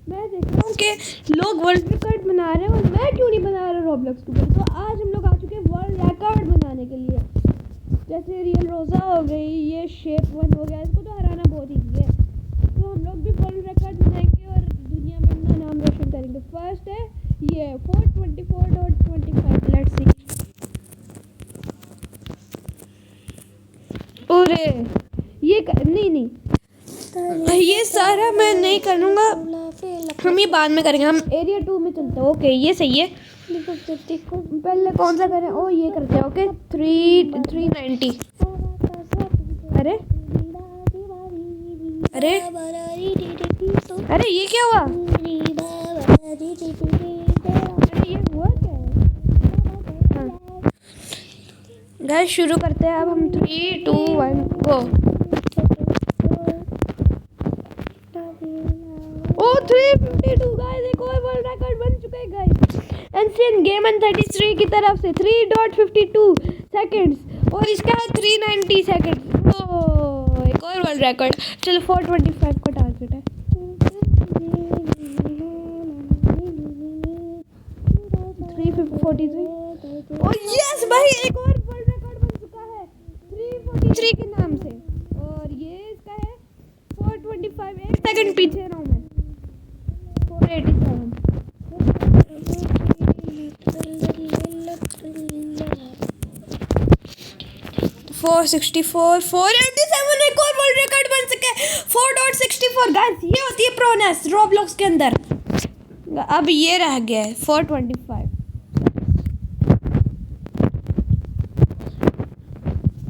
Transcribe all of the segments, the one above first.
मैं देख रहा हूँ कि लोग वर्ल्ड रिकॉर्ड बना रहे हैं और मैं क्यों नहीं बना रहा रॉब्लॉक्स के ऊपर। तो आज हम लोग आ चुके हैं वर्ल्ड रिकॉर्ड बनाने के लिए। जैसे रियल रोज़ा हो गई, ये शेप 1 हो गया, इसको तो हराना बहुत ईजी है। तो हम लोग भी वर्ल्ड रिकॉर्ड बनाएंगे और दुनिया में अपना नाम रोशन करेंगे। फर्स्ट है ये 424.25। Let's see. अरे ये नहीं ये सारा मैं नहीं करूँगा, हम ये बाद में करेंगे। हम एरिया 2 में चलते हैं। ओके ये सही है। पहले कौन सा करें? ओ ये करते हैं। ओके 390। अरे अरे अरे ये क्या हुआ? अरे ये हुआ क्या है? गाइस शुरू करते हैं अब हम। 3 2 1 गो। ओ 352 गाइस, एक और वर्ल्ड रिकॉर्ड बन चुका है गाइस। एंशिएंट गेमन 33 की तरफ से 3.52 सेकंड्स और इसका है 390 सेकंड्स। ओ एक और वर्ल्ड रिकॉर्ड। चलो 425 का टारगेट है। 343। ओ यस भाई, एक और वर्ल्ड रिकॉर्ड बन चुका है 343 के नाम से। और ये इसका है 425। एक सेकंड पीछे रहा हूँ मैं। 487। 464। 487 एक और वर्ल्ड रिकॉर्ड बन सके। 4.64 गाइस, ये होती है प्रोनेस रॉब्लॉक्स के अंदर। अब ये रह गया है 425।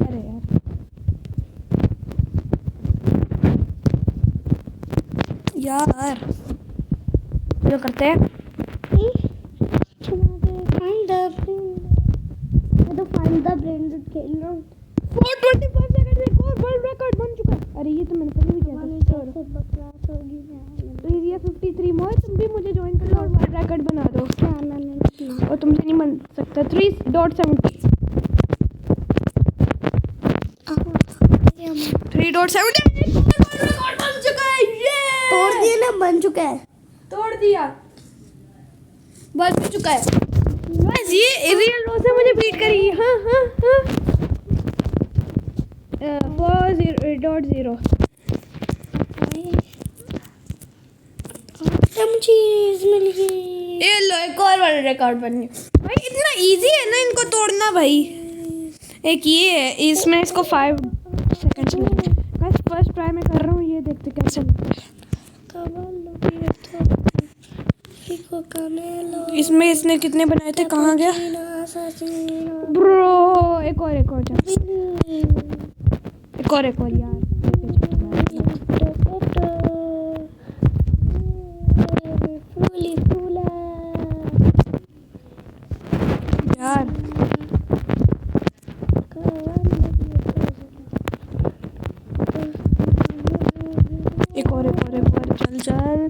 अरे यार जो करते हैं फाइंड द ब्रेन खेल रहा हूँ। 425 सेकंड में एक और वर्ल्ड रिकॉर्ड बन चुका है। अरे ये तो मैंने पहले भी किया था। एरिया 53 मोर, तुम भी मुझे ज्वाइन कर लो और वर्ल्ड रिकॉर्ड बना दो। और तुमसे नहीं बन सकता। 3.70। 3.70 वर्ल्ड रिकॉर्ड बन चुका है। ये तोड़ दिया ना, बन चुका है। तोड़ दिया, बन चुका है। बस ये रियल रो से मुझे बीट करी। हाँ 4.0। चीज मिल गई। ये लो एक और वर्ल्ड रिकॉर्ड बन गया। भाई इतना इजी है ना इनको तोड़ना भाई। एक ये है, इसमें इसको 5 सेकंड्स लगेंगे। बस फर्स्ट ट्राई में कर रहा हूँ, ये देखते कैसे लगता है। इसमें इसने कितने बनाए थे? कहाँ गया ब्रो? एक और यार। एक और चल।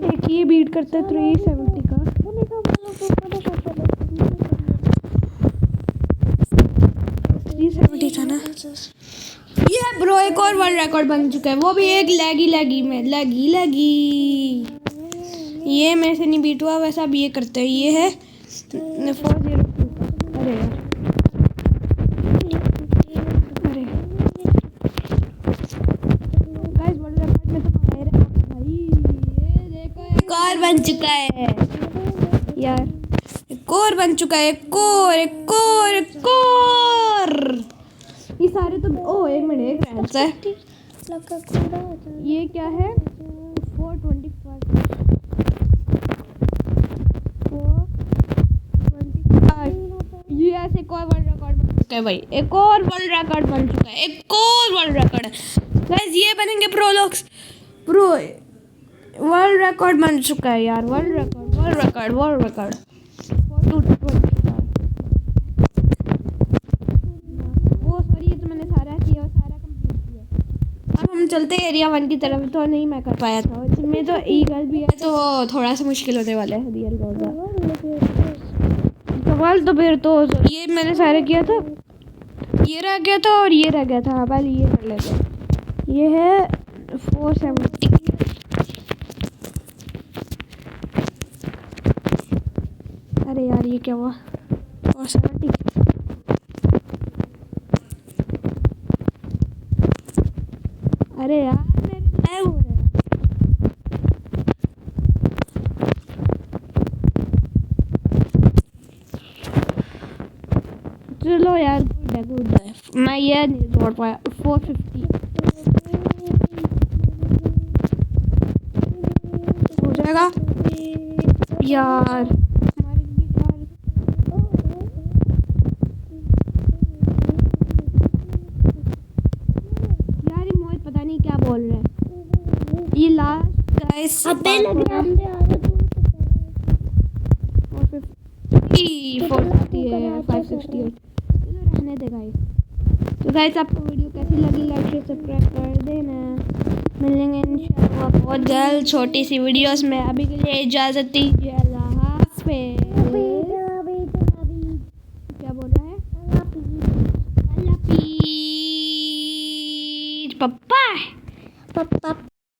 एक ये बीट करते 370 का। 370 था ना ये ब्रो। एक और वर्ल्ड रिकॉर्ड बन चुका है, वो भी एक लैगी में। लगी ये मेरे से नहीं बीट हुआ। वैसा अब ये करते हैं। ये है 402। अरे यार गाइस, वर्ल्ड रिकॉर्ड में तो आ रहे भाई। ये देखो एक और बन चुका है यार। एक और बन चुका है। एक और। ये सारे तो ओ एक मिनट, एक रहता है। ये क्या है? 425। ये ऐसे एक और वर्ल्ड रिकॉर्ड बन चुका है भाई। एक और वर्ल्ड रिकॉर्ड बन चुका है। गाइस ये बनेंगे प्रोलॉक्स। प्रो वर्ल्ड रिकॉर्ड बन चुका है यार। World record. हम चलते हैं एरिया 1 की तरफ। तो नहीं मैं कर पाया था, इसमें तो ईगल भी है तो थोड़ा सा मुश्किल होने वाला है। रियल रोज़ा सवाल तो फिर तो ये मैंने सारे किया था। ये रह गया था और ये रह गया था। हाँ पहले ये कर लेते हैं। ये है 470। अरे यार ये क्या हुआ? 470। अरे यार मेरे लैग हो रहा है। चलो यार गुड है। मैं ये नहीं जोड़ पाया। 450 हो जाएगा यार। हमारे भी यार ये मोहित पता नहीं क्या बोल रहा है। ये लास्ट गाइस अबे लग्राम पे आ रहा तू। 450 है 568। चलो रहने दे गाइस। तो गाइस आपको वीडियो कैसी लगी लाइक शेयर सब्सक्राइब कर देना। मिलेंगे इंशाल्लाह बहुत जल्द छोटी सी वीडियोस में। अभी के लिए इजाज़त दीजिए। अल्लाह हाफ़िज़। क्या बोल रहा है? अल्लाह हाफ़िज़। पप्पा पप्पा